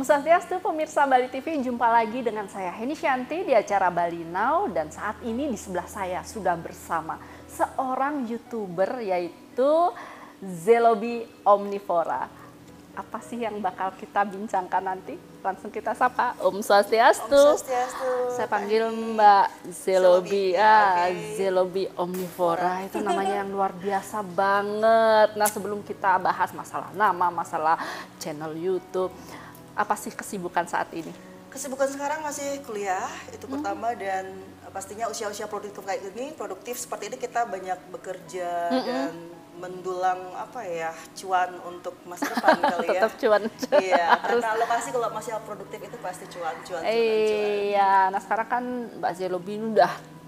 Om Swastiastu, pemirsa Bali TV, jumpa lagi dengan saya Heni Shanti di acara Bali Now, dan saat ini di sebelah saya sudah bersama seorang YouTuber yaitu Zelobi Omnivora. Apa sih yang bakal kita bincangkan nanti? Langsung kita sapa. Om Swastiastu. Om Swastiastu. Saya panggil Mbak Zelobi. Okay. Zelobi Omnivora itu namanya yang luar biasa banget. Nah, sebelum kita bahas masalah nama, masalah channel YouTube, apa sih kesibukan saat ini? Kesibukan sekarang masih kuliah, itu pertama, dan pastinya usia-usia produktif seperti ini kita banyak bekerja dan mendulang cuan untuk masa depan kali ya. Tetap cuan. Iya, karena lokasi kalau masih produktif itu pasti cuan. Iya, nah sekarang kan Mbak Zelobi udah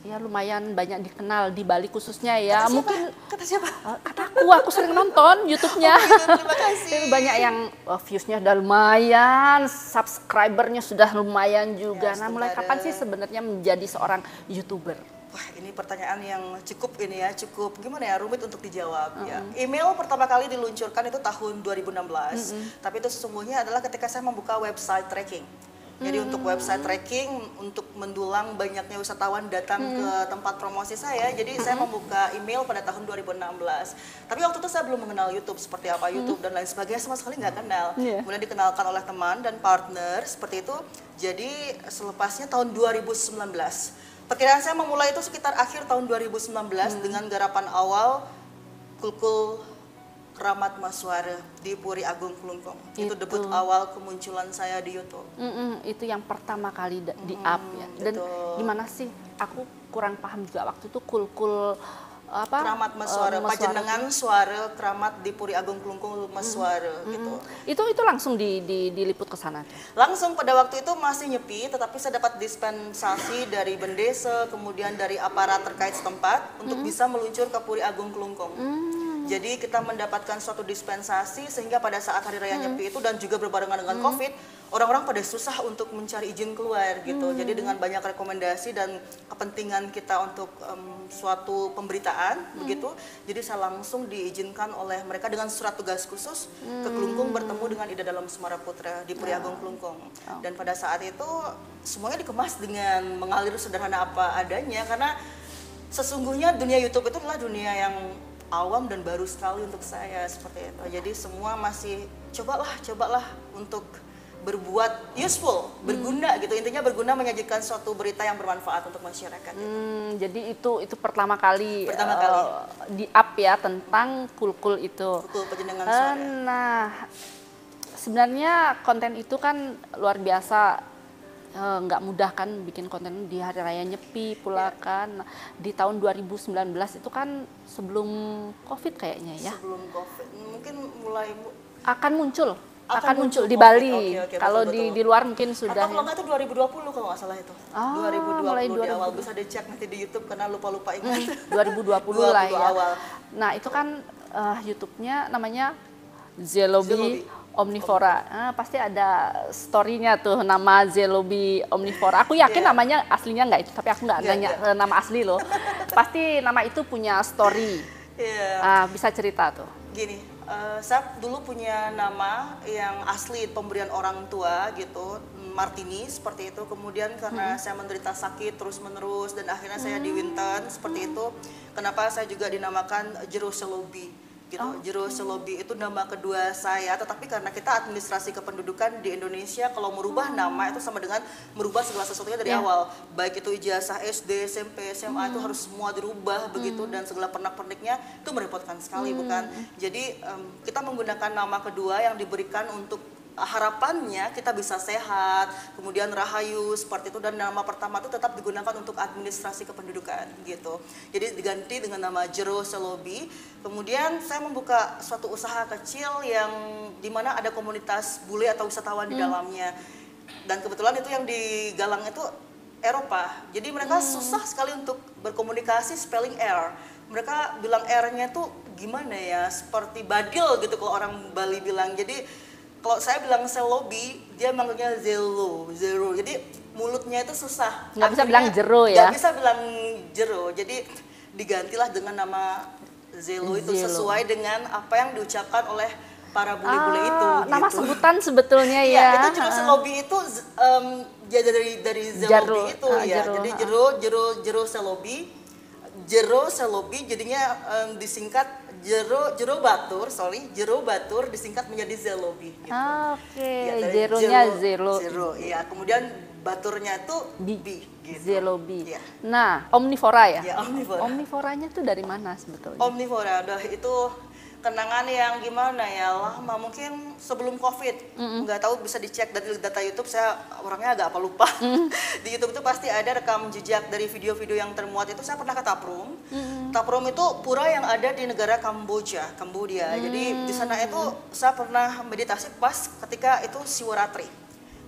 ya lumayan banyak dikenal di Bali khususnya ya. Kata siapa? Kata aku sering nonton YouTube-nya. Oh, gitu, terima kasih. Banyak yang views-nya udah lumayan, subscribernya sudah lumayan juga. Nah, mulai kapan sih sebenarnya menjadi seorang YouTuber? Wah, ini pertanyaan yang cukup rumit untuk dijawab ya. Email pertama kali diluncurkan itu tahun 2016. Tapi itu sesungguhnya adalah ketika saya membuka website tracking. Jadi untuk website tracking, untuk mendulang banyaknya wisatawan datang ke tempat promosi saya, jadi saya membuka email pada tahun 2016. Tapi waktu itu saya belum mengenal YouTube, seperti apa YouTube dan lain sebagainya, sama sekali nggak kenal. Kemudian dikenalkan oleh teman dan partner, seperti itu. Jadi selepasnya tahun 2019. Perkiraan saya memulai itu sekitar akhir tahun 2019 dengan garapan awal Kulkul Keramat Maswara di Puri Agung Klungkung. Itu debut awal kemunculan saya di YouTube. Itu yang pertama kali di up ya. Dan gimana sih? Aku kurang paham juga waktu itu Kulkul Keramat Maswara, Pajenengan Suara Keramat di Puri Agung Klungkung Maswara gitu. Itu langsung diliput ke sana. Langsung pada waktu itu masih nyepi, tetapi saya dapat dispensasi dari Bendesa, kemudian dari aparat terkait setempat untuk bisa meluncur ke Puri Agung Klungkung. Jadi kita mendapatkan suatu dispensasi sehingga pada saat hari raya Nyepi itu dan juga berbarengan dengan COVID, orang-orang pada susah untuk mencari izin keluar gitu. Jadi dengan banyak rekomendasi dan kepentingan kita untuk suatu pemberitaan begitu, jadi saya langsung diizinkan oleh mereka dengan surat tugas khusus ke Klungkung bertemu dengan Ida Dalam Semara Putra di Puri Agung Klungkung. Dan pada saat itu semuanya dikemas dengan mengalir sederhana apa adanya, karena sesungguhnya dunia YouTube itu adalah dunia yang awam dan baru sekali untuk saya, seperti itu. Jadi semua masih cobalah untuk berbuat useful, berguna gitu. Intinya berguna, menyajikan suatu berita yang bermanfaat untuk masyarakat. Gitu. Jadi itu pertama kali di up ya tentang Kulkul itu. Kulkul Pajenengan Suara. Nah, sebenarnya konten itu kan luar biasa. Nggak mudah kan bikin konten di hari raya Nyepi pula kan. Nah, di tahun 2019 itu kan sebelum COVID kayaknya ya. Sebelum COVID, mungkin mulai akan muncul di Bali. Okay, Kalau di luar mungkin sudah. Atau kalau nggak itu 2020 kalau nggak salah itu. 2020 mulai di awal, bisa dicek nanti di YouTube karena lupa ingat. 2020 lah ya. Awal. Nah, itu kan YouTube-nya namanya Zelobi Omnivora. Pasti ada story-nya tuh, nama Zelobi Omnivora. Aku yakin namanya aslinya nggak itu, tapi aku nggak nanya nama asli loh. Pasti nama itu punya story. Bisa cerita tuh. Gini, saya dulu punya nama yang asli pemberian orang tua gitu, Martini seperti itu. Kemudian karena saya menderita sakit terus-menerus dan akhirnya saya di Winton seperti itu. Kenapa saya juga dinamakan Jero Zelobi? Gitu. Jero Zelobi itu nama kedua saya, tetapi karena kita administrasi kependudukan di Indonesia, kalau merubah nama itu sama dengan merubah segala sesuatunya dari awal, baik itu ijazah SD, SMP, SMA itu harus semua dirubah begitu, dan segala pernak-perniknya itu merepotkan sekali bukan. Jadi kita menggunakan nama kedua yang diberikan untuk harapannya kita bisa sehat, kemudian rahayu seperti itu, dan nama pertama itu tetap digunakan untuk administrasi kependudukan gitu. Jadi diganti dengan nama Jero Zelobi. Kemudian saya membuka suatu usaha kecil yang dimana ada komunitas bule atau wisatawan di dalamnya. Dan kebetulan itu yang digalang itu Eropa. Jadi mereka susah sekali untuk berkomunikasi spelling R. Mereka bilang R-nya tuh gimana ya, seperti badil gitu kalau orang Bali bilang. Jadi kalau saya bilang Zelobi, dia manggilnya Zelo. Jadi mulutnya itu susah. Nggak bisa bilang Jero ya? Nggak bisa bilang Jero. Jadi digantilah dengan nama Zelo itu sesuai dengan apa yang diucapkan oleh para bule-bule itu. Nama gitu. sebutan sebetulnya Iya, ya. itu jero selobi itu ya dari Jaro, zelobi itu ya. jaro, Jadi jero selobi jadinya disingkat jero batur disingkat menjadi zelobi gitu. Oke, Ya, dari zeronya zero. zero, iya. Kemudian baturnya itu Bi, gitu. zelobi. Iya. Nah, omnivora ya? Ya, omnivora. Omnivoranya tuh dari mana sebetulnya? Omnivora, itu kenangan yang gimana ya, lama mungkin sebelum COVID. Nggak tahu, bisa dicek dari data YouTube, saya orangnya agak apa lupa. Di YouTube itu pasti ada rekam jejak dari video-video yang termuat itu. Saya pernah ke Taprum. Taprum itu pura yang ada di negara Kamboja. Jadi di sana itu saya pernah meditasi pas ketika itu Siwaratri.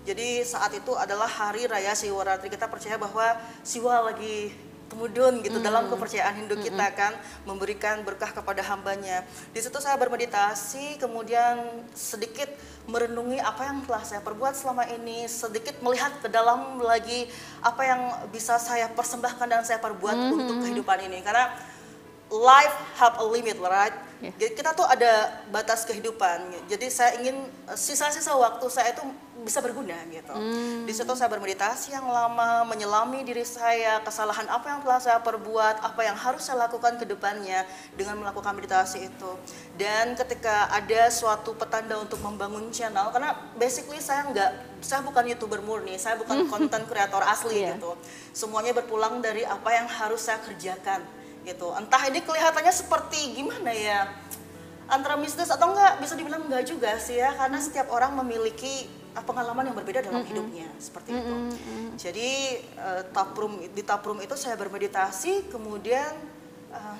Jadi saat itu adalah hari raya Siwaratri. Kita percaya bahwa Siwa lagi temudun gitu dalam kepercayaan Hindu kita kan, memberikan berkah kepada hambanya. Di situ saya bermeditasi, kemudian sedikit merenungi apa yang telah saya perbuat selama ini, sedikit melihat ke dalam lagi apa yang bisa saya persembahkan dan saya perbuat untuk kehidupan ini. Karena life have a limit, right? Yeah. Jadi kita tuh ada batas kehidupan. Jadi saya ingin sisa-sisa waktu saya itu bisa berguna gitu. Di situ saya bermeditasi yang lama, menyelami diri saya, kesalahan apa yang telah saya perbuat, apa yang harus saya lakukan ke depannya dengan melakukan meditasi itu. Dan ketika ada suatu petanda untuk membangun channel, karena basically saya bukan YouTuber murni, saya bukan content creator asli gitu. Semuanya berpulang dari apa yang harus saya kerjakan gitu. Entah ini kelihatannya seperti gimana ya, antara mistis atau enggak, bisa dibilang enggak juga sih ya, karena setiap orang memiliki pengalaman yang berbeda dalam hidupnya, seperti itu. Jadi di Taprum itu saya bermeditasi, kemudian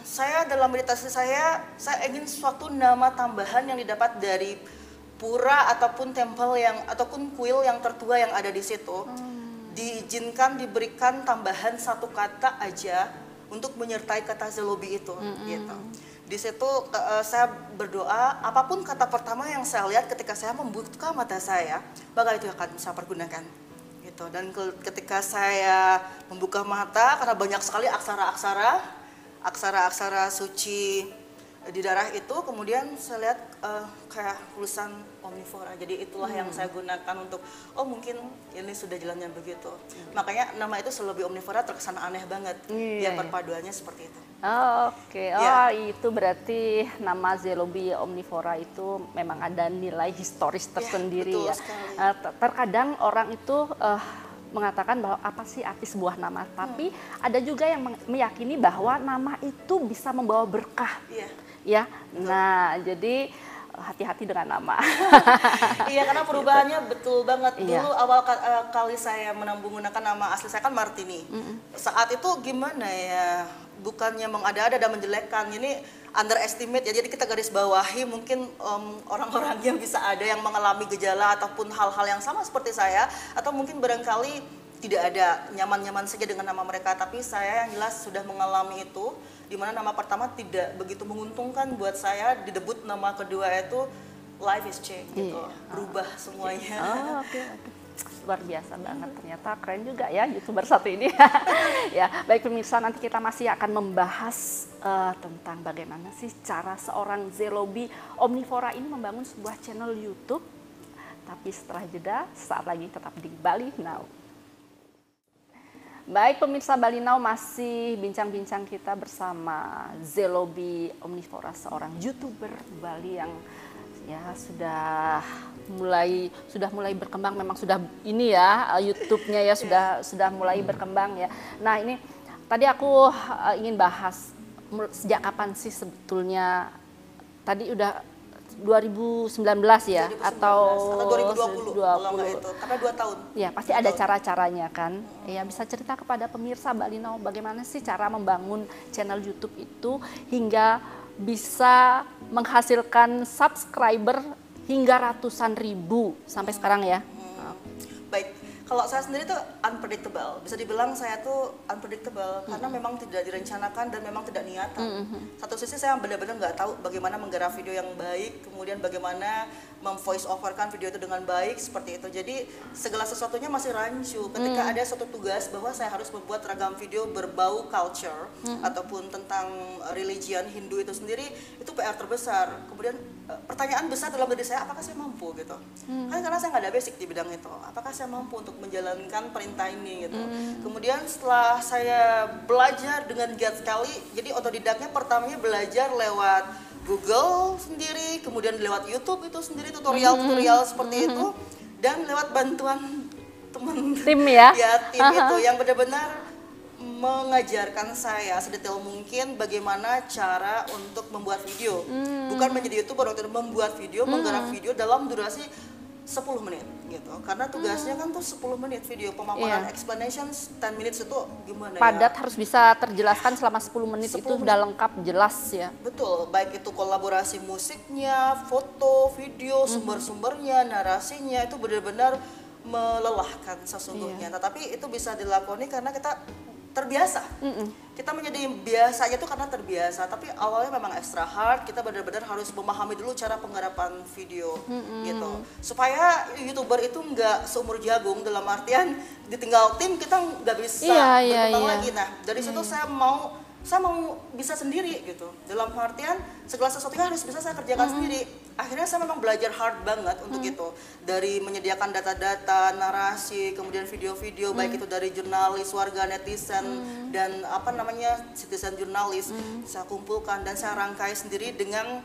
saya dalam meditasi saya ingin suatu nama tambahan yang didapat dari pura ataupun tempel ataupun kuil yang tertua yang ada di situ. Diizinkan diberikan tambahan satu kata aja untuk menyertai kata zelobi itu, gitu. Di situ saya berdoa, apapun kata pertama yang saya lihat ketika saya membuka mata saya, maka itu akan saya pergunakan, gitu. Dan ketika saya membuka mata, karena banyak sekali aksara-aksara suci di darah itu, kemudian saya lihat kayak tulisan omnivora. Jadi itulah yang saya gunakan untuk, oh mungkin ini sudah jalannya begitu. Makanya nama itu Zelobi Omnivora terkesan aneh banget. Ya perpaduannya seperti itu. Oke. Itu berarti nama Zelobi Omnivora itu memang ada nilai historis tersendiri ya. Terkadang orang itu mengatakan bahwa apa sih arti sebuah nama, tapi ada juga yang meyakini bahwa nama itu bisa membawa berkah. Ya, nah jadi hati-hati dengan nama. Iya, karena perubahannya betul banget. Dulu awal kali saya menggunakan nama asli saya kan Martini. Saat itu gimana ya, bukannya mengada-ada dan menjelekkan, ini underestimate ya. Jadi kita garis bawahi mungkin orang-orang yang bisa ada yang mengalami gejala ataupun hal-hal yang sama seperti saya, atau mungkin barangkali tidak ada nyaman-nyaman saja dengan nama mereka, tapi saya yang jelas sudah mengalami itu, di mana nama pertama tidak begitu menguntungkan buat saya, di debut nama kedua itu life is change gitu, berubah semuanya. Oke. Luar biasa banget, ternyata keren juga ya YouTuber satu ini. Ya, baik pemirsa, nanti kita masih akan membahas tentang bagaimana sih cara seorang Zelobi Omnivora ini membangun sebuah channel YouTube. Tapi setelah jeda, saat lagi tetap di Bali Now. Baik pemirsa Bali Now, masih bincang-bincang kita bersama Zelobi Omnivora, seorang YouTuber Bali yang ya sudah mulai berkembang. Memang sudah ini ya, YouTube-nya ya sudah mulai berkembang ya. Nah, ini tadi aku ingin bahas sejak kapan sih sebetulnya, tadi udah 2019 ya, 2019, atau 2020 kalau nggak itu, karena 2 tahun. Ya, pasti ada cara-caranya kan. Ya, bisa cerita kepada pemirsa Bali Now bagaimana sih cara membangun channel YouTube itu hingga bisa menghasilkan subscriber hingga ratusan ribu sampai sekarang ya. Baik, kalau saya sendiri tuh unpredictable. Bisa dibilang saya tuh unpredictable karena memang tidak direncanakan dan memang tidak niatan. Satu sisi saya benar-benar nggak tahu bagaimana menggarap video yang baik, kemudian bagaimana memvoice overkan video itu dengan baik, seperti itu. Jadi segala sesuatunya masih rancu. Ketika ada suatu tugas bahwa saya harus membuat ragam video berbau culture ataupun tentang religion Hindu itu sendiri, itu PR terbesar. Kemudian pertanyaan besar dalam diri saya, apakah saya mampu gitu. Kan karena saya nggak ada basic di bidang itu, apakah saya mampu untuk menjalankan perintah ini gitu. Kemudian setelah saya belajar dengan giat sekali, jadi otodidaknya pertamanya belajar lewat Google sendiri, kemudian lewat YouTube itu sendiri, tutorial-tutorial seperti itu, dan lewat bantuan teman Tim ya? tim itu yang benar-benar mengajarkan saya sedetail mungkin bagaimana cara untuk membuat video. Bukan menjadi YouTuber, waktu itu membuat video, menggarap video dalam durasi 10 menit gitu. Karena tugasnya kan tuh 10 menit video pemaparan, explanation 10 minutes itu gimana Padat, ya? harus bisa terjelaskan selama 10 menit 10 itu menit. udah lengkap, jelas ya. Betul, baik itu kolaborasi musiknya, foto, video, sumber-sumbernya, narasinya itu benar-benar melelahkan sesungguhnya. Tetapi itu bisa dilakoni karena kita terbiasa. Kita menjadi biasanya itu karena terbiasa, tapi awalnya memang extra hard. Kita benar-benar harus memahami dulu cara penggarapan video gitu. Supaya YouTuber itu nggak seumur jagung, dalam artian ditinggal tim kita nggak bisa berkembang lagi. Nah, dari situ saya mau bisa sendiri gitu. Dalam artian segala sesuatu harus bisa saya kerjakan sendiri. Akhirnya saya memang belajar hard banget untuk itu. Dari menyediakan data-data, narasi, kemudian video-video baik itu dari jurnalis, warga, netizen dan apa namanya citizen jurnalis. Saya kumpulkan dan saya rangkai sendiri dengan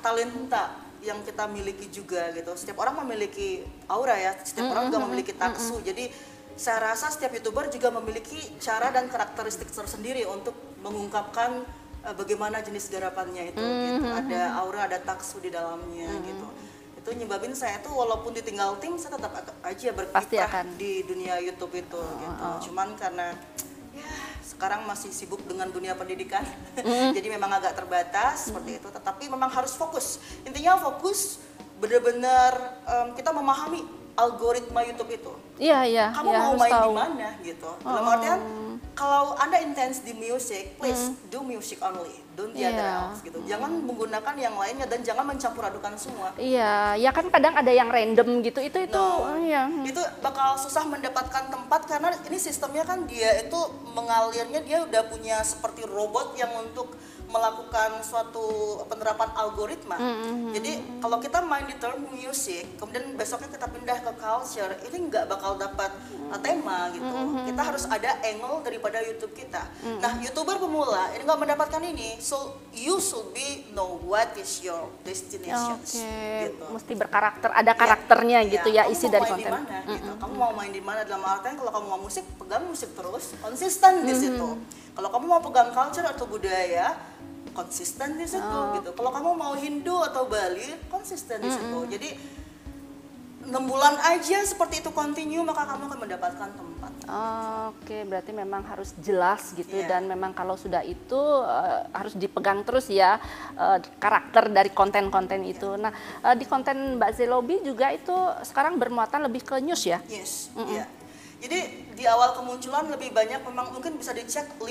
talenta yang kita miliki juga gitu. Setiap orang memiliki aura ya, setiap orang juga memiliki taksu. Jadi saya rasa setiap YouTuber juga memiliki cara dan karakteristik tersendiri untuk mengungkapkan bagaimana jenis garapannya itu gitu. Ada aura, ada taksu di dalamnya gitu. Itu nyebabin saya tuh walaupun ditinggal tim saya tetap aja berkiprah di dunia YouTube itu gitu. Cuman karena ya sekarang masih sibuk dengan dunia pendidikan. Jadi memang agak terbatas seperti itu, tetapi memang harus fokus. Intinya fokus benar-benar kita memahami algoritma YouTube itu. Iya. Kamu mau main di mana gitu. Dalam artian kalau Anda intens di music, please do music only, don't the other else gitu. Jangan menggunakan yang lainnya dan jangan mencampur adukan semua. Iya, ya kan kadang ada yang random gitu. Itu Itu bakal susah mendapatkan tempat karena ini sistemnya kan dia itu mengalirnya, dia udah punya seperti robot yang untuk melakukan suatu penerapan algoritma. Jadi kalau kita main di term music, kemudian besoknya kita pindah ke culture, ini nggak bakal dapat tema gitu. Kita harus ada angle daripada YouTube kita. Nah, YouTuber pemula ini nggak mendapatkan ini, so you should be know what is your destinations. Gitu. Mesti berkarakter, ada karakternya gitu ya isi dari konten. Gitu. Kamu mau main di mana dalam artian kalau kamu mau musik, pegang musik terus, konsisten di situ. Kalau kamu mau pegang culture atau budaya, konsisten di situ gitu. Kalau kamu mau Hindu atau Bali, konsisten di situ. Jadi 6 bulan aja seperti itu continue, maka kamu akan mendapatkan tempat. Oke, berarti memang harus jelas gitu dan memang kalau sudah itu harus dipegang terus ya karakter dari konten-konten itu. Nah, di konten Mbak Zelobi juga itu sekarang bermuatan lebih ke news ya? Yes, iya. Jadi di awal kemunculan lebih banyak memang mungkin bisa dicek 50%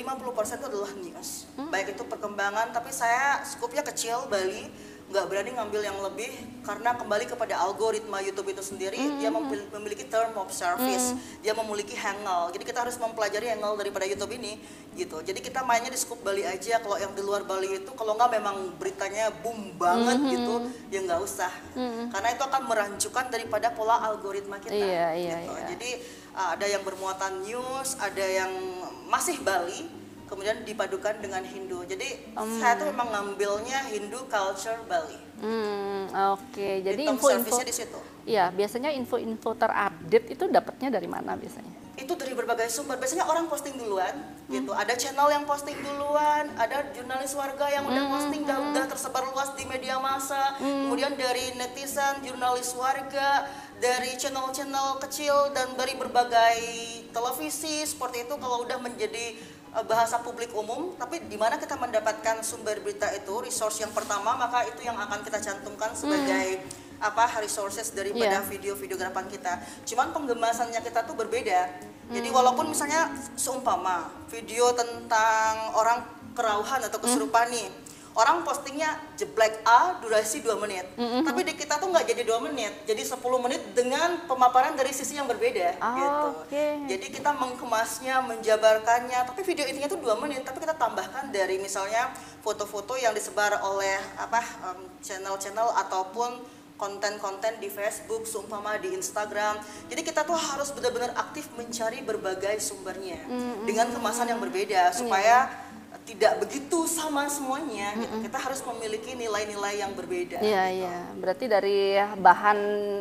itu adalah news. Baik itu perkembangan, tapi saya skupnya kecil Bali, nggak berani ngambil yang lebih karena kembali kepada algoritma YouTube itu sendiri. Dia memiliki term of service, dia memiliki angle. Jadi kita harus mempelajari angle daripada YouTube ini gitu. Jadi kita mainnya di skup Bali aja. Kalau yang di luar Bali itu kalau nggak memang beritanya boom banget gitu, ya nggak usah. Karena itu akan merancukan daripada pola algoritma kita. Gitu. Jadi ada yang bermuatan news, ada yang masih Bali, kemudian dipadukan dengan Hindu. Jadi saya tuh memang ngambilnya Hindu culture Bali. Oke. Jadi info-info di situ. Iya, biasanya info-info terupdate itu dapatnya dari mana biasanya? Itu dari berbagai sumber. Biasanya orang posting duluan, gitu. Ada channel yang posting duluan, ada jurnalis warga yang udah posting dan udah tersebar luas di media massa. Kemudian dari netizen, jurnalis warga, dari channel-channel kecil dan dari berbagai televisi seperti itu. Kalau udah menjadi bahasa publik umum, tapi di mana kita mendapatkan sumber berita itu, resource yang pertama, maka itu yang akan kita cantumkan sebagai resources daripada video-video garapan kita. Cuman penggemasannya kita tuh berbeda. Jadi walaupun misalnya seumpama video tentang orang kerauhan atau kesurupan nih, orang postingnya jeblek A durasi 2 menit. Tapi di kita tuh nggak jadi 2 menit, jadi 10 menit dengan pemaparan dari sisi yang berbeda gitu. Jadi kita mengemasnya, menjabarkannya, tapi video intinya tuh 2 menit, tapi kita tambahkan dari misalnya foto-foto yang disebar oleh channel-channel ataupun konten-konten di Facebook, seumpama di Instagram. Jadi kita tuh harus benar-benar aktif mencari berbagai sumbernya dengan kemasan yang berbeda supaya tidak begitu sama semuanya gitu. Kita harus memiliki nilai-nilai yang berbeda. Iya, gitu. iya. Berarti dari bahan,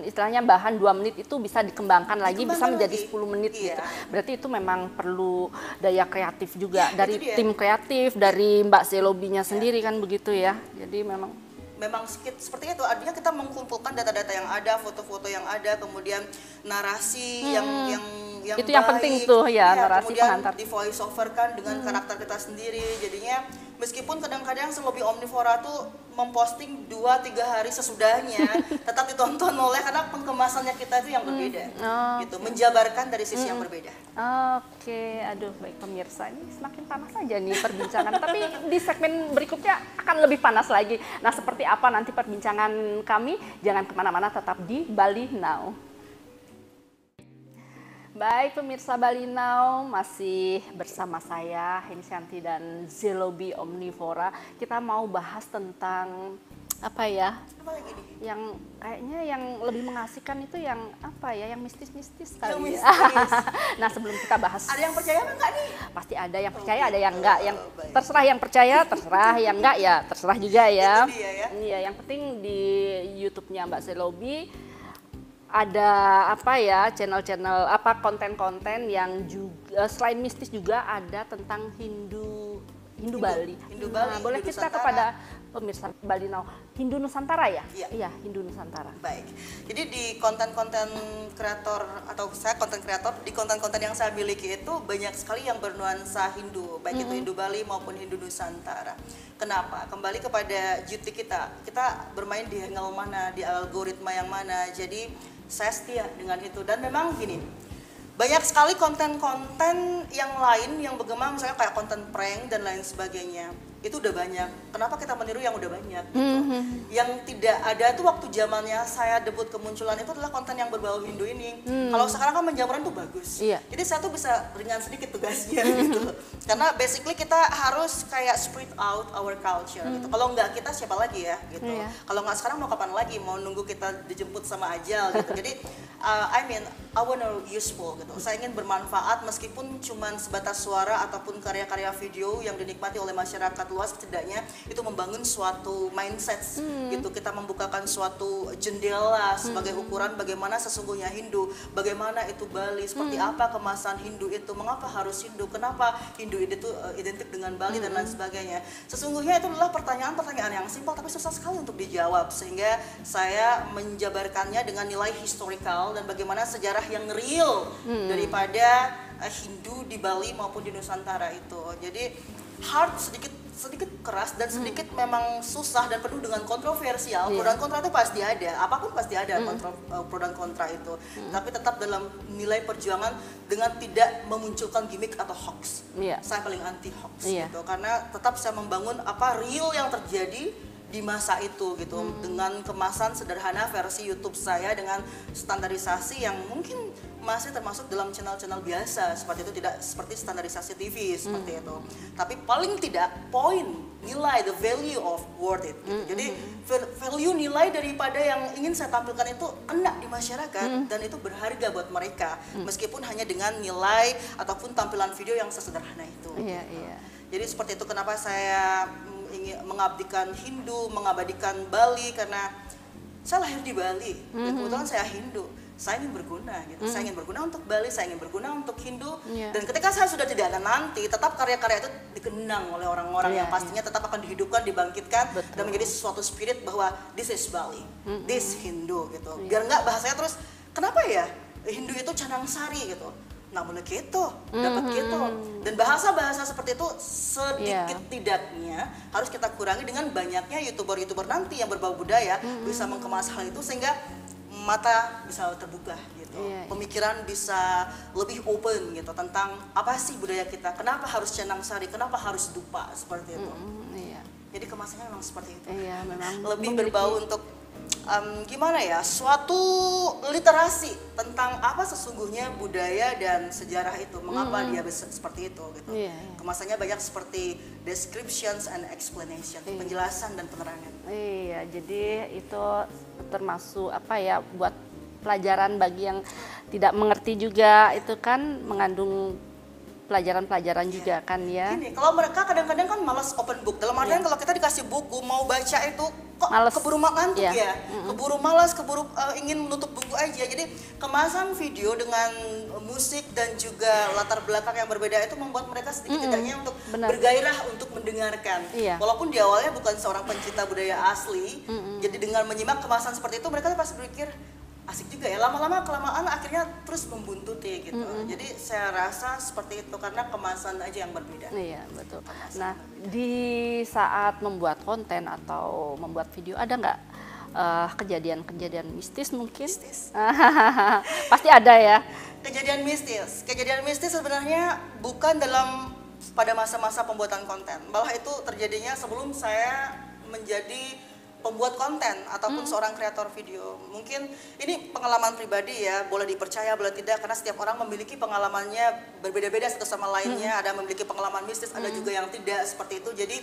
istilahnya bahan 2 menit itu bisa dikembangkan lagi, bisa menjadi 10 menit gitu. Berarti itu memang perlu daya kreatif juga dari tim kreatif, dari Mbak Zelobi-nya sendiri kan begitu ya. Jadi memang seperti itu, artinya kita mengumpulkan data-data yang ada, foto-foto yang ada, kemudian narasi yang itu baik, yang penting tuh ya, narasi kemudian pengantar di voice over kan dengan karakter kita sendiri. Jadinya meskipun kadang-kadang Zelobi Omnivora tuh memposting 2-3 hari sesudahnya tetap ditonton oleh, karena pengemasannya kita itu yang berbeda gitu, menjabarkan dari sisi yang berbeda. Oke, aduh baik pemirsa, ini semakin panas aja nih perbincangan. Tapi di segmen berikutnya akan lebih panas lagi. Nah, seperti apa nanti perbincangan kami? Jangan kemana-mana, tetap di Bali Now. Baik pemirsa Bali Now, masih bersama saya Henisyanti dan Zelobi Omnivora. Kita mau bahas tentang apa ya? Apa lagi nih? Yang kayaknya yang lebih mengasihkan itu yang apa ya? Yang mistis-mistis kali. Yang ya. mistis. Nah, sebelum kita bahas, Ada yang percaya enggak nih? pasti ada yang percaya, ada yang enggak. Yang terserah yang percaya, terserah yang enggak ya, terserah juga ya. Itu dia ya. Iya, yang penting di YouTube-nya Mbak Zelobi ada apa ya, channel-channel apa, konten-konten yang juga selain mistis juga ada tentang Hindu Bali. Hindu Bali, Nah, boleh Hindu kita Nusantara. kepada pemirsa Bali Now, Hindu Nusantara ya? Iya. Iya, Hindu Nusantara. Baik, jadi di konten-konten kreator atau saya konten kreator, di konten-konten yang saya miliki itu banyak sekali yang bernuansa Hindu, baik itu Hindu Bali maupun Hindu Nusantara. Kenapa? Kembali kepada duty kita bermain di angle mana, di algoritma yang mana. Jadi saya setia dengan itu, dan memang gini, banyak sekali konten-konten yang lain yang bergema, misalnya kayak konten prank dan lain sebagainya. Itu udah banyak. Kenapa kita meniru yang udah banyak? Gitu. Yang tidak ada tuh waktu zamannya saya debut kemunculan itu adalah konten yang berbau Hindu ini. Kalau sekarang kan menjamurkan tuh bagus. Iya. Jadi saya tuh bisa ringan sedikit tugasnya gitu. Karena basically kita harus kayak spread out our culture gitu. Kalau nggak kita siapa lagi ya gitu. Iya. Kalau nggak sekarang mau kapan lagi? Mau nunggu kita dijemput sama ajal gitu. Jadi I wanna useful gitu. Saya ingin bermanfaat meskipun cuman sebatas suara ataupun karya-karya video yang dinikmati oleh masyarakat luas, setidaknya itu membangun suatu mindset gitu. Kita membukakan suatu jendela sebagai ukuran bagaimana sesungguhnya Hindu, bagaimana itu Bali, seperti apa kemasan Hindu itu, mengapa harus Hindu, kenapa Hindu itu identik dengan Bali dan lain sebagainya. Sesungguhnya itu adalah pertanyaan-pertanyaan yang simpel tapi susah sekali untuk dijawab, sehingga saya menjabarkannya dengan nilai historical dan bagaimana sejarah yang real daripada Hindu di Bali maupun di Nusantara itu. Jadi hard, sedikit keras dan sedikit memang susah dan penuh dengan kontroversial. Pro dan kontra itu pasti ada, apapun pasti ada pro dan kontra itu. Tapi tetap dalam nilai perjuangan dengan tidak memunculkan gimmick atau hoax. Saya paling anti hoax gitu, karena tetap saya membangun apa real yang terjadi di masa itu gitu, dengan kemasan sederhana versi YouTube saya dengan standarisasi yang mungkin masih termasuk dalam channel-channel biasa seperti itu, tidak seperti standarisasi TV seperti itu. Tapi paling tidak poin nilai, the value of worth it gitu. Jadi value nilai daripada yang ingin saya tampilkan itu kena di masyarakat dan itu berharga buat mereka meskipun hanya dengan nilai ataupun tampilan video yang sesederhana itu. Jadi seperti itu kenapa saya ingin mengabdikan Hindu, mengabadikan Bali, karena saya lahir di Bali dan kebetulan saya Hindu. Saya ingin berguna gitu. Saya ingin berguna untuk Bali, saya ingin berguna untuk Hindu. Dan ketika saya sudah tidak ada nanti, tetap karya-karya itu dikenang oleh orang-orang yang pastinya tetap akan dihidupkan, dibangkitkan dan menjadi sesuatu spirit bahwa this is Bali, this Hindu gitu. Biar nggak bahasanya terus kenapa ya Hindu itu canang sari gitu. Nggak boleh gitu, dapat gitu. Dan bahasa-bahasa seperti itu sedikit tidaknya harus kita kurangi dengan banyaknya youtuber-youtuber nanti yang berbau budaya bisa mengemas hal itu sehingga mata bisa terbuka gitu, pemikiran bisa lebih open gitu tentang apa sih budaya kita, kenapa harus canang sari, kenapa harus dupa seperti itu. Jadi kemasannya memang seperti itu. Iya, memang Lebih memiliki berbau untuk gimana ya, suatu literasi tentang apa sesungguhnya budaya dan sejarah itu, mengapa dia seperti itu gitu. Iya, iya. Kemasannya banyak seperti descriptions and explanation, penjelasan dan penerangan. Iya, jadi itu termasuk apa ya, buat pelajaran bagi yang tidak mengerti juga, itu kan mengandung pelajaran-pelajaran juga kan ya. Gini, kalau mereka kadang-kadang kan malas open book. Dalam artian kalau kita dikasih buku mau baca itu kok Males. keburu ngantuk Iya. ya, keburu malas, keburu ingin menutup buku aja. Jadi kemasan video dengan musik dan juga latar belakang yang berbeda itu membuat mereka sedikit tidaknya untuk Benar. bergairah untuk mendengarkan. Iya. Walaupun di awalnya bukan seorang pencinta budaya asli, jadi dengan menyimak kemasan seperti itu mereka pasti berpikir asik juga ya, lama-lama kelamaan akhirnya terus membuntuti gitu. Jadi saya rasa seperti itu karena kemasan aja yang berbeda. Iya, betul. Nah, di saat membuat konten atau membuat video ada nggak kejadian-kejadian mistis mungkin? Mistis. Pasti ada ya. Kejadian mistis sebenarnya bukan pada masa-masa pembuatan konten, malah itu terjadinya sebelum saya menjadi pembuat konten ataupun seorang kreator video. Mungkin ini pengalaman pribadi ya, boleh dipercaya boleh tidak, karena setiap orang memiliki pengalamannya berbeda-beda satu sama lainnya. Ada yang memiliki pengalaman mistis, ada juga yang tidak seperti itu. Jadi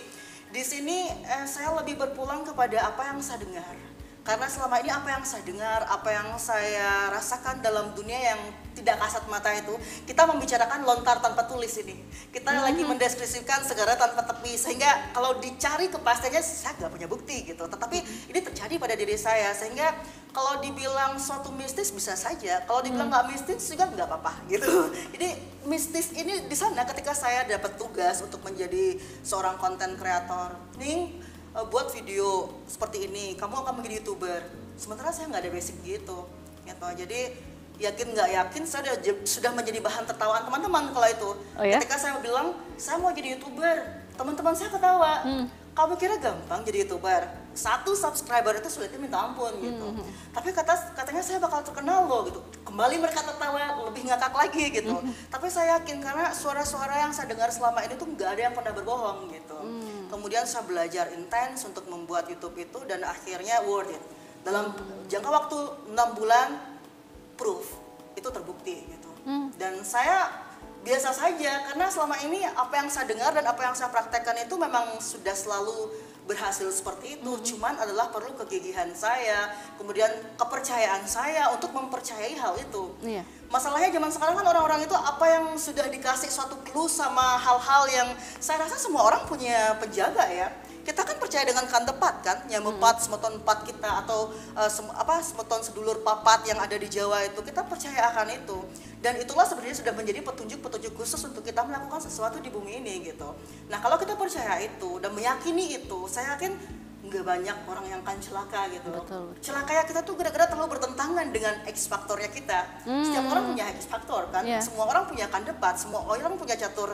di sini saya lebih berpulang kepada apa yang saya dengar. Karena selama ini apa yang saya dengar, apa yang saya rasakan dalam dunia yang tidak kasat mata itu, kita membicarakan lontar tanpa tulis ini. Kita lagi mendeskripsikan segera tanpa tepi, sehingga kalau dicari kepastiannya saya nggak punya bukti gitu. Tetapi ini terjadi pada diri saya, sehingga kalau dibilang suatu mistis bisa saja, kalau dibilang nggak mistis juga nggak apa-apa gitu. Jadi mistis ini di sana ketika saya dapat tugas untuk menjadi seorang konten kreator. Buat video seperti ini, kamu akan menjadi YouTuber. Sementara saya nggak ada basic gitu. Jadi yakin nggak yakin saya sudah menjadi bahan tertawaan teman-teman kalau itu. Oh ya? Ketika saya bilang saya mau jadi YouTuber, teman-teman saya ketawa. Kamu kira gampang jadi YouTuber? 1 subscriber itu sulitnya minta ampun gitu. Tapi katanya saya bakal terkenal loh gitu. Kembali mereka tertawa, lebih ngakak lagi gitu. Tapi saya yakin karena suara-suara yang saya dengar selama ini tuh nggak ada yang pernah berbohong gitu. Kemudian saya belajar intens untuk membuat YouTube itu dan akhirnya worth it. Dalam jangka waktu 6 bulan, proof itu terbukti gitu. Dan saya biasa saja karena selama ini apa yang saya dengar dan apa yang saya praktekkan itu memang sudah selalu berhasil seperti itu. Cuman adalah perlu kegigihan saya, kemudian kepercayaan saya untuk mempercayai hal itu. Iya. Masalahnya zaman sekarang kan orang-orang itu apa yang sudah dikasih suatu clue sama hal-hal yang saya rasa semua orang punya penjaga ya. Kita kan percaya dengan kan tepat kan, yang mepat semeton pat kita atau semeton sedulur papat yang ada di Jawa itu, kita percaya akan itu. Dan itulah sebenarnya sudah menjadi petunjuk-petunjuk khusus untuk kita melakukan sesuatu di bumi ini gitu. Nah, kalau kita percaya itu dan meyakini itu, saya yakin nggak banyak orang yang akan celaka gitu. Betul. Celakanya kita tuh gara-gara terlalu bertentangan dengan X faktornya kita. Setiap orang punya X faktor kan. Yeah. Semua orang punya kan depat, semua orang punya catur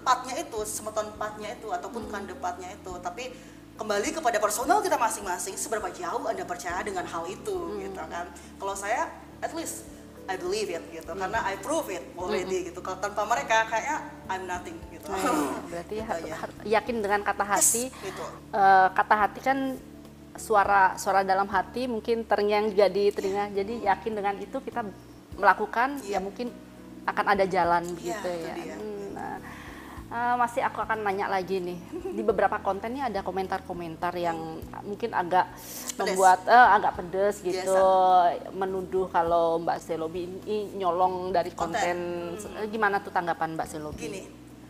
patnya itu, semeton patnya itu ataupun kan depannya itu. Tapi kembali kepada personal kita masing-masing, seberapa jauh Anda percaya dengan hal itu gitu kan. Kalau saya at least I believe it gitu, karena I prove it already gitu. Kalau tanpa mereka kayaknya I'm nothing gitu. Berarti Gitu aja. yakin dengan kata hati. Gitu. Kata hati kan suara dalam hati, mungkin terngiang juga di telinga. Jadi yakin dengan itu kita melakukan, ya mungkin akan ada jalan begitu itu ya. dia. Masih aku akan nanya lagi nih. Di beberapa konten nih ada komentar-komentar yang mungkin agak membuat agak pedes gitu, menuduh kalau Mbak Zelobi ini nyolong dari konten. Gimana tuh tanggapan Mbak Zelobi? Gini,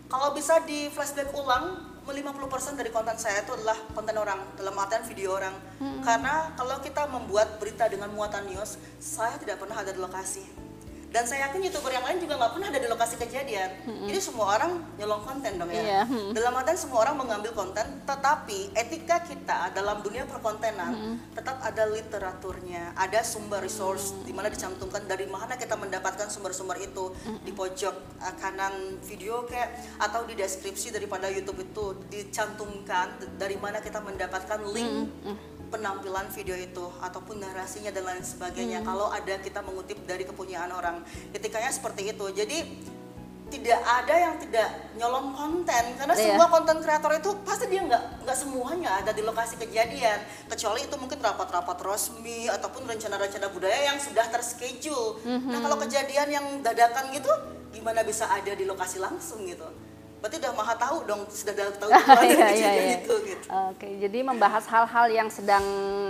kalau bisa di flashback ulang, 50% dari konten saya itu adalah konten orang, dalam artian video orang. Karena kalau kita membuat berita dengan muatan news, saya tidak pernah ada di lokasi. Dan saya yakin YouTuber yang lain juga nggak pernah ada di lokasi kejadian. Jadi semua orang nyolong konten dong ya. Dalam artian semua orang mengambil konten, tetapi etika kita dalam dunia perkontenan tetap ada literaturnya, ada sumber resource di mana dicantumkan dari mana kita mendapatkan sumber-sumber itu. Di pojok kanan video kayak atau di deskripsi daripada YouTube itu dicantumkan dari mana kita mendapatkan link penampilan video itu ataupun narasinya dan lain sebagainya. Kalau ada kita mengutip dari kepunyaan orang, ketikanya seperti itu. Jadi tidak ada yang tidak nyolong konten, karena Iya. semua konten kreator itu pasti dia nggak semuanya ada di lokasi kejadian, kecuali itu mungkin rapat-rapat resmi ataupun rencana-rencana budaya yang sudah terschedule. Nah kalau kejadian yang dadakan gitu, gimana bisa ada di lokasi langsung gitu? Berarti udah maha tahu dong, sudah tahu Iya, iya, kejadian iya. itu gitu. Oke, jadi membahas hal-hal yang sedang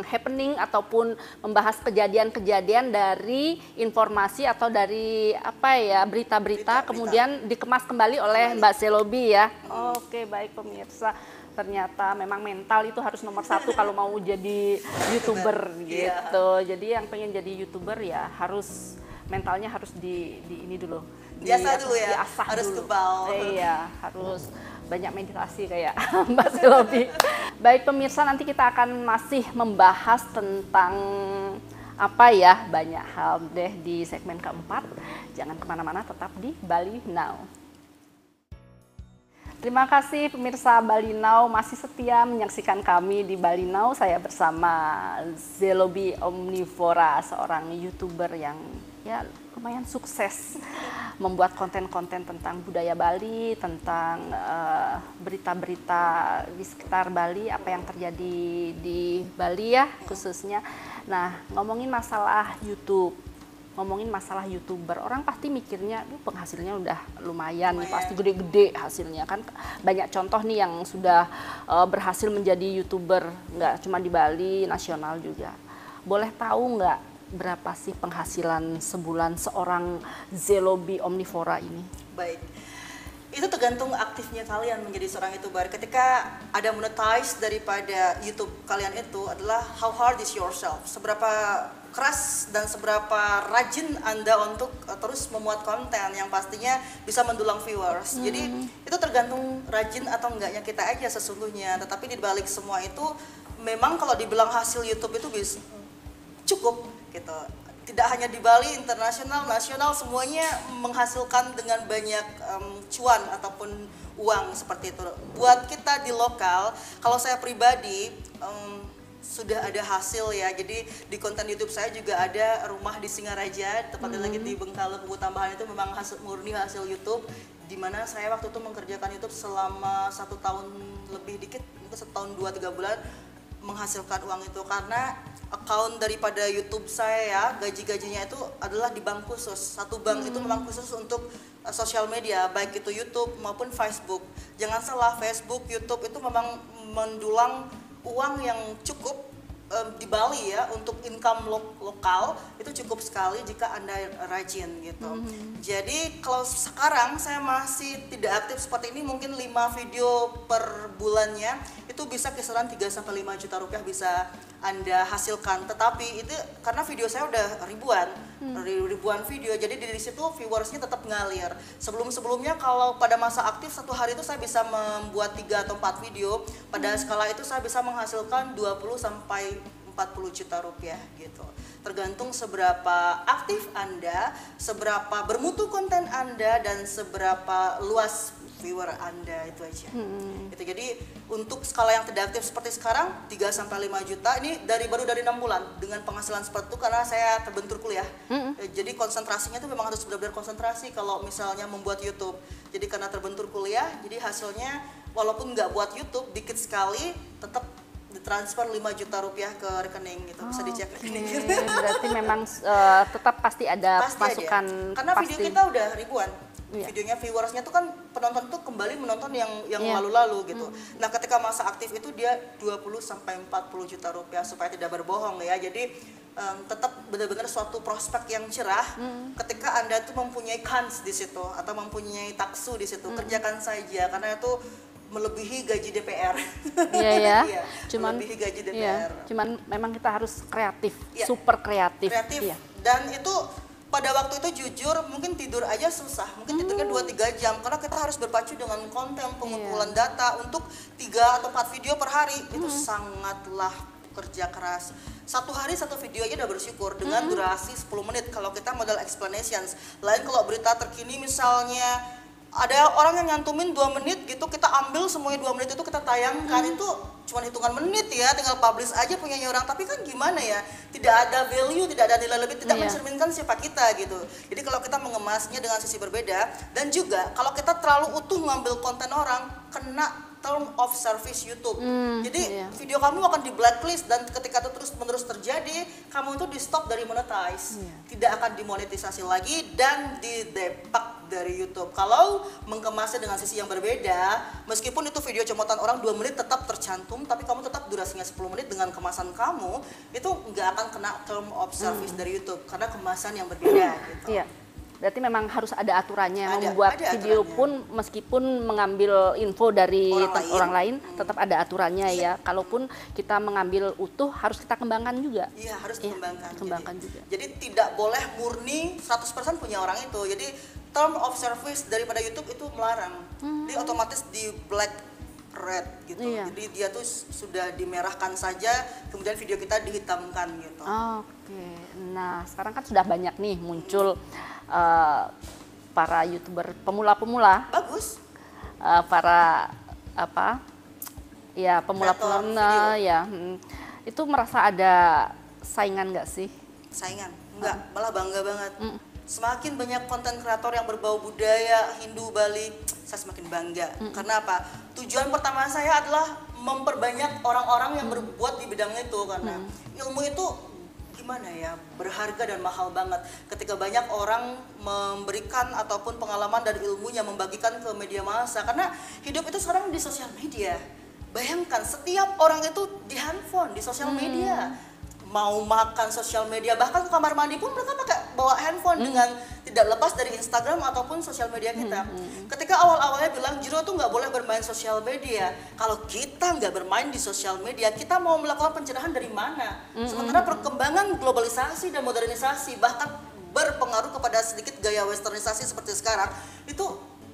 happening ataupun membahas kejadian-kejadian dari informasi atau dari apa ya berita-berita, kemudian dikemas kembali oleh Mbak Zelobi ya. Oke, baik pemirsa. Ternyata memang mental itu harus nomor satu kalau mau jadi YouTuber gitu. Jadi yang pengen jadi YouTuber ya harus mentalnya harus di ini dulu. Biasa dulu ya, diasah harus dulu. kebal. Iya, harus banyak meditasi kayak Mbak Zelobi. Baik pemirsa, nanti kita akan masih membahas tentang apa ya, banyak hal deh di segmen keempat. Jangan kemana-mana, tetap di Bali Now. Terima kasih pemirsa Bali Now masih setia menyaksikan kami di Bali Now. Saya bersama Zelobi Omnivora, seorang YouTuber yang ya lumayan sukses membuat konten-konten tentang budaya Bali, tentang berita-berita di sekitar Bali, apa yang terjadi di Bali ya khususnya. Nah, ngomongin masalah YouTube, ngomongin masalah YouTuber, orang pasti mikirnya penghasilnya udah lumayan, pasti gede-gede hasilnya kan. Banyak contoh nih yang sudah berhasil menjadi YouTuber, nggak cuma di Bali, nasional juga. Boleh tahu nggak berapa sih penghasilan sebulan seorang Zelobi Omnivora ini? Baik, itu tergantung aktifnya kalian menjadi seorang YouTuber. Ketika ada monetize daripada YouTube kalian itu adalah how hard is yourself, seberapa keras dan seberapa rajin Anda untuk terus memuat konten yang pastinya bisa mendulang viewers. Jadi itu tergantung rajin atau enggaknya kita aja sesungguhnya. Tetapi di balik semua itu memang kalau dibilang hasil YouTube itu bisa cukup gitu. Tidak hanya di Bali, internasional, nasional semuanya menghasilkan dengan banyak cuan ataupun uang seperti itu. Buat kita di lokal, kalau saya pribadi sudah ada hasil ya. Jadi di konten YouTube saya juga ada rumah di Singaraja, tepatnya lagi di Bengkale, Pugu Tambahan, itu memang murni hasil YouTube. Di mana saya waktu itu mengerjakan YouTube selama 1 tahun lebih dikit, mungkin 1 tahun 2-3 bulan menghasilkan uang itu, karena account daripada YouTube saya ya, gaji-gajinya itu adalah di bank khusus. Satu bank itu memang khusus untuk sosial media, baik itu YouTube maupun Facebook. Jangan salah, Facebook, YouTube itu memang mendulang uang yang cukup di Bali ya, untuk income lokal itu cukup sekali jika Anda rajin gitu. Jadi kalau sekarang saya masih tidak aktif seperti ini, mungkin 5 video per bulannya itu bisa kisaran 3-5 juta rupiah bisa Anda hasilkan. Tetapi itu karena video saya udah ribuan video, jadi di situ viewersnya tetap ngalir. Sebelumnya kalau pada masa aktif satu hari itu saya bisa membuat 3 atau 4 video. Pada skala itu saya bisa menghasilkan 20 sampai 40 juta rupiah gitu. Tergantung seberapa aktif Anda, seberapa bermutu konten Anda, dan seberapa luas viewer Anda, itu aja. Gitu. Jadi untuk skala yang tidak aktif seperti sekarang 3 sampai 5 juta ini baru dari 6 bulan dengan penghasilan seperti itu, karena saya terbentur kuliah. Jadi konsentrasinya itu memang harus benar-benar konsentrasi kalau misalnya membuat YouTube. Jadi karena terbentur kuliah, jadi hasilnya walaupun nggak buat YouTube, dikit sekali tetap ditransfer 5 juta rupiah ke rekening gitu. Bisa dicek rekening. Berarti memang tetap pasti ada masukan. Karena video kita udah ribuan. Videonya viewersnya tuh kan penonton tuh kembali menonton yang lalu-lalu gitu. Nah, ketika masa aktif itu dia 20 sampai 40 juta rupiah, supaya tidak berbohong ya. Jadi tetap benar-benar suatu prospek yang cerah ketika Anda tuh mempunyai kans di situ atau mempunyai taksu di situ. Kerjakan saja, karena itu melebihi gaji DPR. Iya. Iya, melebihi gaji DPR. Iya. Cuman memang kita harus kreatif, super kreatif. Iya. Dan itu pada waktu itu jujur mungkin tidur aja susah, mungkin tidurnya 2-3 jam, karena kita harus berpacu dengan konten pengumpulan data untuk 3 atau 4 video per hari. Itu sangatlah kerja keras. Satu hari 1 video aja udah bersyukur dengan durasi 10 menit kalau kita model explanations. Lain kalau berita terkini misalnya ada orang yang nyantumin 2 menit gitu, kita ambil semuanya 2 menit itu kita tayangkan, itu cuma hitungan menit ya, tinggal publish aja punyanya orang. Tapi kan gimana ya, tidak ada value, tidak ada nilai lebih, tidak mencerminkan siapa kita gitu. Jadi kalau kita mengemasnya dengan sisi berbeda, dan juga kalau kita terlalu utuh ngambil konten orang, kena term of service YouTube. Jadi video kamu akan di blacklist, dan ketika itu terus menerus terjadi, kamu itu di stop dari monetize, tidak akan dimonetisasi lagi dan didepak dari YouTube. Kalau mengemasnya dengan sisi yang berbeda, meskipun itu video comotan orang 2 menit tetap tercantum, tapi kamu tetap durasinya 10 menit dengan kemasan kamu, itu nggak akan kena term of service dari YouTube karena kemasan yang berbeda gitu. Iya. Berarti memang harus ada aturannya, membuat video aturannya. Pun meskipun mengambil info dari orang lain tetap ada aturannya ya. Kalaupun kita mengambil utuh harus kita kembangkan juga. Iya, harus dikembangkan. Kembangkan juga. Jadi tidak boleh murni 100% punya orang itu. Jadi term of service daripada YouTube itu melarang. Dia otomatis di black red gitu. Jadi dia tuh sudah dimerahkan saja, kemudian video kita dihitamkan gitu. Oke. Nah, sekarang kan sudah banyak nih muncul para YouTuber pemula-pemula. Bagus. Para apa? Ya, pemula-pemula ya. Itu merasa ada saingan nggak sih? Saingan? Enggak, malah bangga banget. Semakin banyak konten kreator yang berbau budaya Hindu Bali, saya semakin bangga. Karena apa? Tujuan pertama saya adalah memperbanyak orang-orang yang berbuat di bidang itu, karena ilmu itu gimana ya, berharga dan mahal banget. Ketika banyak orang memberikan ataupun pengalaman dan ilmunya membagikan ke media massa, karena hidup itu sekarang di sosial media. Bayangkan setiap orang itu di handphone, di sosial media. Mau makan sosial media, bahkan ke kamar mandi pun mereka pakai bawa handphone dengan tidak lepas dari Instagram ataupun sosial media kita. Ketika awal-awalnya bilang Jiro tuh nggak boleh bermain sosial media, kalau kita nggak bermain di sosial media, kita mau melakukan pencerahan dari mana? Sementara perkembangan globalisasi dan modernisasi bahkan berpengaruh kepada sedikit gaya westernisasi seperti sekarang, itu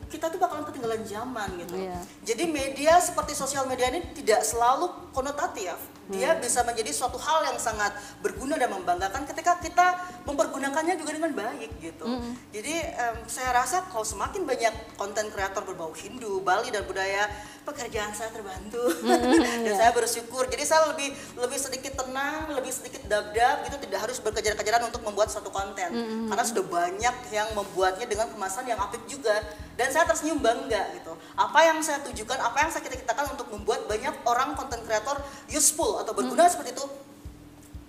kita tuh bakalan ketinggalan zaman gitu. Jadi media seperti sosial media ini tidak selalu konotatif. Dia bisa menjadi suatu hal yang sangat berguna dan membanggakan ketika kita mempergunakannya juga dengan baik gitu. Jadi saya rasa kalau semakin banyak konten kreator berbau Hindu, Bali dan budaya, pekerjaan saya terbantu. Dan saya bersyukur. Jadi saya lebih sedikit tenang, lebih sedikit dab-dab gitu, tidak harus berkejar-kejaran untuk membuat suatu konten. Karena sudah banyak yang membuatnya dengan kemasan yang apik juga. Dan saya tersenyum bangga gitu. Apa yang saya tujukan, apa yang saya cita-citakan untuk membuat banyak orang konten kreator useful atau berguna seperti itu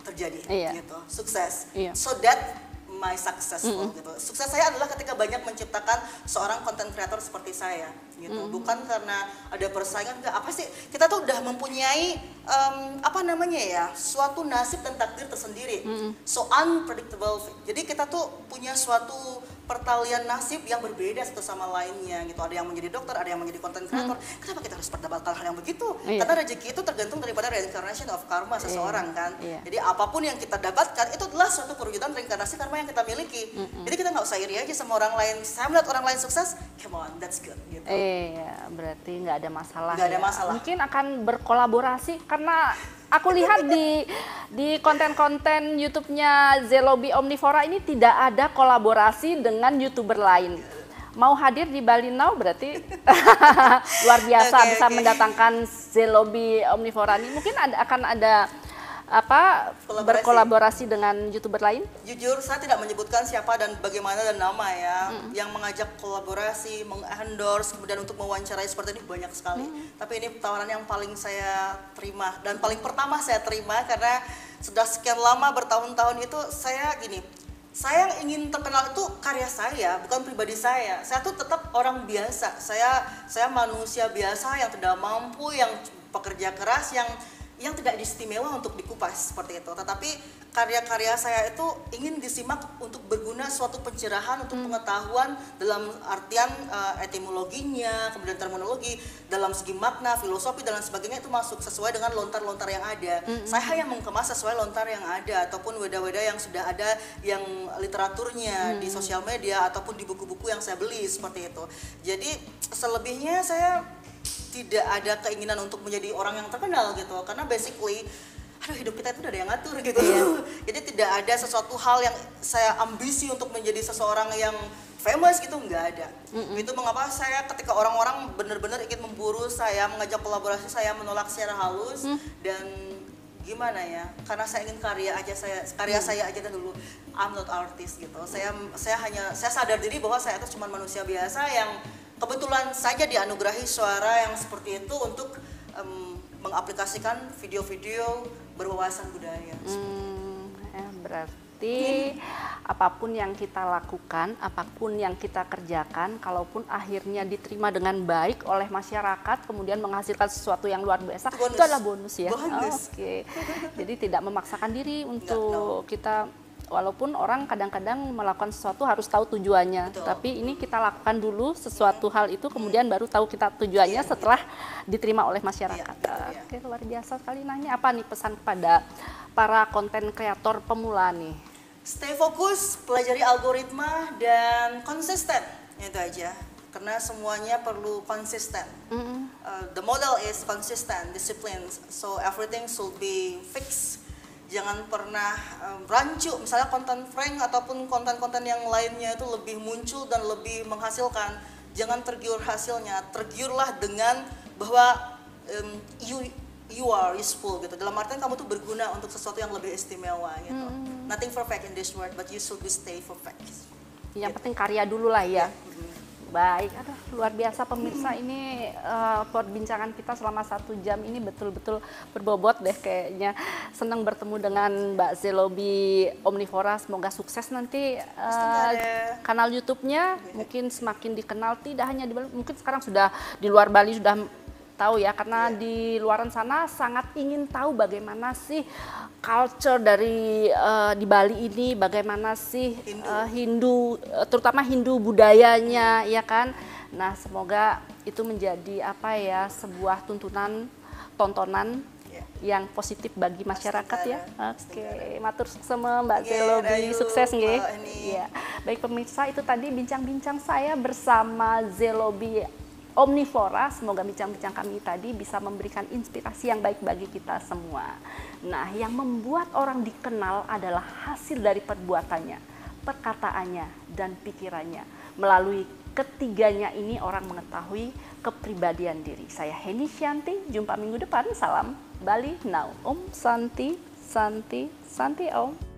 terjadi gitu. Sukses. So that my successful gitu. Sukses saya adalah ketika banyak menciptakan seorang konten kreator seperti saya gitu. Bukan karena ada persaingan, enggak. Apa sih? Kita tuh udah mempunyai apa namanya ya? Suatu nasib dan takdir tersendiri. So unpredictable. Jadi kita tuh punya suatu pertalian nasib yang berbeda satu sama lainnya gitu. Ada yang menjadi dokter, ada yang menjadi konten kreator. Kenapa kita harus mendapatkan hal yang begitu? Karena rezeki itu tergantung daripada reincarnation of karma seseorang kan. Jadi apapun yang kita dapatkan itu adalah suatu perwujudan reinkarnasi karma yang kita miliki. Jadi kita nggak usah iri aja sama orang lain. Saya melihat orang lain sukses, come on, that's good gitu. Iya, berarti nggak ada masalah. Nggak ada masalah. Mungkin akan berkolaborasi karena aku lihat di konten-konten YouTube-nya Zelobi Omnivora ini tidak ada kolaborasi dengan YouTuber lain. Mau hadir di Bali Now berarti luar biasa bisa mendatangkan Zelobi Omnivora ini. Mungkin akan ada apa berkolaborasi dengan YouTuber lain? Jujur saya tidak menyebutkan siapa dan bagaimana dan nama ya. Yang mengajak kolaborasi, mengendorse, kemudian untuk mewawancarai seperti ini banyak sekali. Tapi ini tawaran yang paling saya terima dan paling pertama saya terima karena sudah sekian lama bertahun-tahun itu saya gini. Saya yang ingin terkenal itu karya saya, bukan pribadi saya. Saya tuh tetap orang biasa. Saya manusia biasa yang tidak mampu, yang pekerja keras, yang tidak istimewa untuk dikupas seperti itu. Tetapi karya-karya saya itu ingin disimak untuk berguna suatu pencerahan, untuk pengetahuan dalam artian etimologinya, kemudian terminologi, dalam segi makna, filosofi dan lain sebagainya itu masuk sesuai dengan lontar-lontar yang ada. Saya hanya mengemas sesuai lontar yang ada ataupun weda-weda yang sudah ada, yang literaturnya di sosial media ataupun di buku-buku yang saya beli seperti itu. Jadi selebihnya saya tidak ada keinginan untuk menjadi orang yang terkenal gitu, karena basically aduh hidup kita itu udah ada yang ngatur gitu. Jadi tidak ada sesuatu hal yang saya ambisi untuk menjadi seseorang yang famous gitu, nggak ada. Itu mengapa saya ketika orang-orang benar-benar ingin memburu saya, mengajak kolaborasi, saya menolak secara halus. Dan gimana ya, karena saya ingin karya saya aja dulu. I'm not artist gitu. Saya sadar diri bahwa saya itu cuma manusia biasa yang kebetulan saja dianugerahi suara yang seperti itu untuk mengaplikasikan video-video berwawasan budaya. Berarti apapun yang kita lakukan, apapun yang kita kerjakan, kalaupun akhirnya diterima dengan baik oleh masyarakat, kemudian menghasilkan sesuatu yang luar biasa, itu adalah bonus ya. Oke. Jadi tidak memaksakan diri untuk kita, walaupun orang kadang-kadang melakukan sesuatu harus tahu tujuannya. Betul. Tapi ini kita lakukan dulu sesuatu hal itu, kemudian baru tahu kita tujuannya setelah diterima oleh masyarakat. Oke, luar biasa sekali. Nah, ini apa nih pesan kepada para konten kreator pemula nih? Stay fokus, pelajari algoritma, dan konsisten. Itu aja. Karena semuanya perlu konsisten. The model is consistent, discipline. So everything should be fixed. Jangan pernah rancu, misalnya konten prank ataupun konten-konten yang lainnya itu lebih muncul dan lebih menghasilkan. Jangan tergiur hasilnya, tergiurlah dengan bahwa you are useful gitu. Dalam artian kamu tuh berguna untuk sesuatu yang lebih istimewa gitu. Nothing perfect in this world, but you should stay perfect. Yang penting karya dulu lah ya. Baik, aduh luar biasa pemirsa, ini perbincangan kita selama 1 jam ini betul-betul berbobot deh kayaknya. Senang bertemu dengan Mbak Zelobi Omnivora, semoga sukses nanti kanal YouTube-nya mungkin semakin dikenal, tidak hanya di Bali, mungkin sekarang sudah di luar Bali sudah tahu ya, karena di luaran sana sangat ingin tahu bagaimana sih culture dari di Bali ini, bagaimana sih Hindu, terutama Hindu budayanya, ya kan. Nah, semoga itu menjadi apa ya, sebuah tontonan yang positif bagi masyarakat ya. Oke, matur sama Mbak Zelobi, sukses nggih. Iya. Baik pemirsa, itu tadi bincang-bincang saya bersama Zelobi Omnivora. Semoga bincang-bincang kami tadi bisa memberikan inspirasi yang baik bagi kita semua. Nah, yang membuat orang dikenal adalah hasil dari perbuatannya, perkataannya, dan pikirannya. Melalui ketiganya ini orang mengetahui kepribadian diri. Saya Heni Shanti, jumpa minggu depan. Salam Bali Now. Om Santi, Santi, Santi Om.